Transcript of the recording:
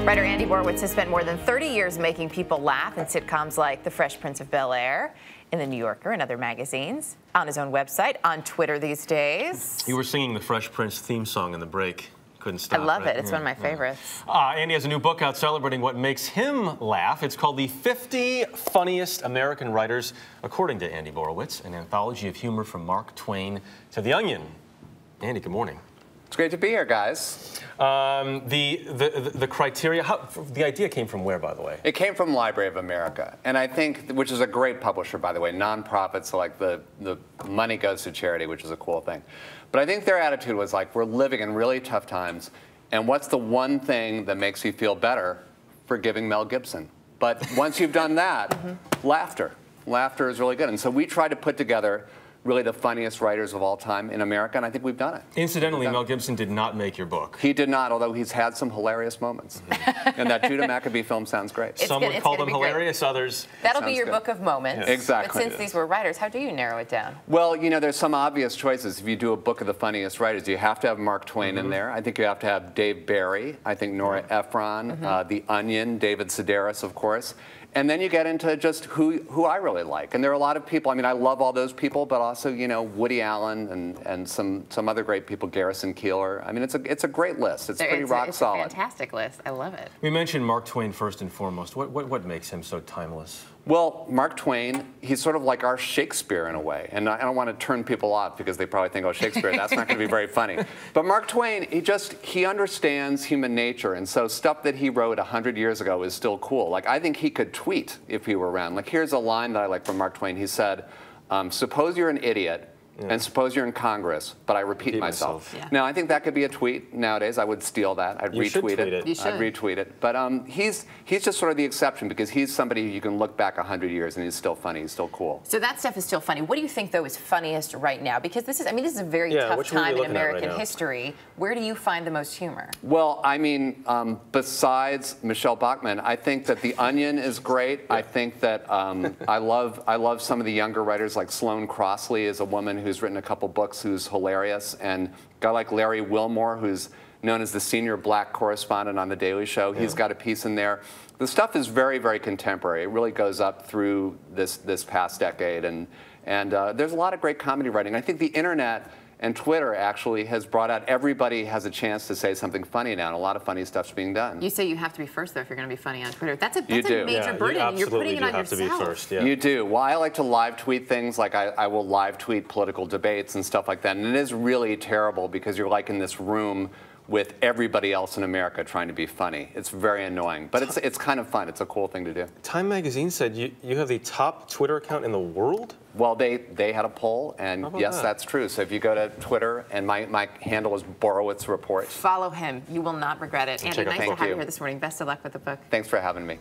Writer Andy Borowitz has spent more than 30 years making people laugh in sitcoms like The Fresh Prince of Bel-Air, in The New Yorker, and other magazines, on his own website, on Twitter these days. You were singing the Fresh Prince theme song in the break. Couldn't stop. I love right? it. It's one of my favorites. Andy has a new book out celebrating what makes him laugh. It's called The 50 Funniest American Writers, according to Andy Borowitz, an anthology of humor from Mark Twain to The Onion. Andy, good morning. It's great to be here, guys. The criteria, the idea came from where, by the way? It came from Library of America, and I think, which is a great publisher, by the way, nonprofit, so like the money goes to charity, which is a cool thing. But I think their attitude was like, we're living in really tough times, and what's the one thing that makes you feel better? Forgiving Mel Gibson. But once you've done that, laughter. Laughter is really good. And so we try to put together really the funniest writers of all time in America, and I think we've done it. Incidentally, Mel Gibson did not make your book. He did not, although he's had some hilarious moments. And that Judah Maccabee film sounds great. Some would call them hilarious, others... That'll be your book of moments. Yeah. Exactly. But since these were writers, how do you narrow it down? Well, you know, there's some obvious choices. If you do a book of the funniest writers, you have to have Mark Twain in there. I think you have to have Dave Barry. I think Nora Ephron, The Onion, David Sedaris, of course. And then you get into just who I really like. And there are a lot of people, I mean, I love all those people, but also, you know, Woody Allen and some other great people, Garrison Keillor. I mean, it's a great list. It's pretty rock solid. It's a fantastic list. I love it. We mentioned Mark Twain first and foremost. What makes him so timeless? Well, Mark Twain, he's sort of like our Shakespeare in a way. And I don't want to turn people off because they probably think, oh, Shakespeare, that's not going to be very funny. But Mark Twain, he understands human nature. And so stuff that he wrote 100 years ago is still cool. Like, I think he could tweet if he were around. Like, here's a line that I like from Mark Twain. He said, suppose you're an idiot. Yeah. And suppose you're in Congress, but I repeat myself. Yeah. Now, I think that could be a tweet nowadays. I would steal that. I'd retweet it. You should. I'd retweet it. But he's just sort of the exception because he's somebody you can look back 100 years and he's still funny. He's still cool. So that stuff is still funny. What do you think, though, is funniest right now? Because this is a very tough time in American history. Where do you find the most humor? Well, I mean, besides Michelle Bachmann, I think that The Onion is great. Yeah. I think that I love some of the younger writers, like Sloane Crossley is a woman who's written a couple books who's hilarious, and a guy like Larry Wilmore, who's known as the senior black correspondent on The Daily Show. Yeah. He's got a piece in there. The stuff is very, very contemporary. It really goes up through this past decade, and there's a lot of great comedy writing. I think the internet and Twitter actually has brought out, everybody has a chance to say something funny now, and a lot of funny stuff's being done. You say you have to be first, though, if you're going to be funny on Twitter. That's a major burden. You're putting it on yourself. You have to be first, yeah. You do. Well, I like to live tweet things, like I will live tweet political debates and stuff like that, and it is really terrible because you're like in this room with everybody else in America trying to be funny. It's very annoying, but it's kind of fun. It's a cool thing to do. Time magazine said you have the top Twitter account in the world? Well, they had a poll, and yes, that's true. So if you go to Twitter, and my handle is Borowitz Report. Follow him. You will not regret it. Andy, nice to have you here this morning. Best of luck with the book. Thanks for having me.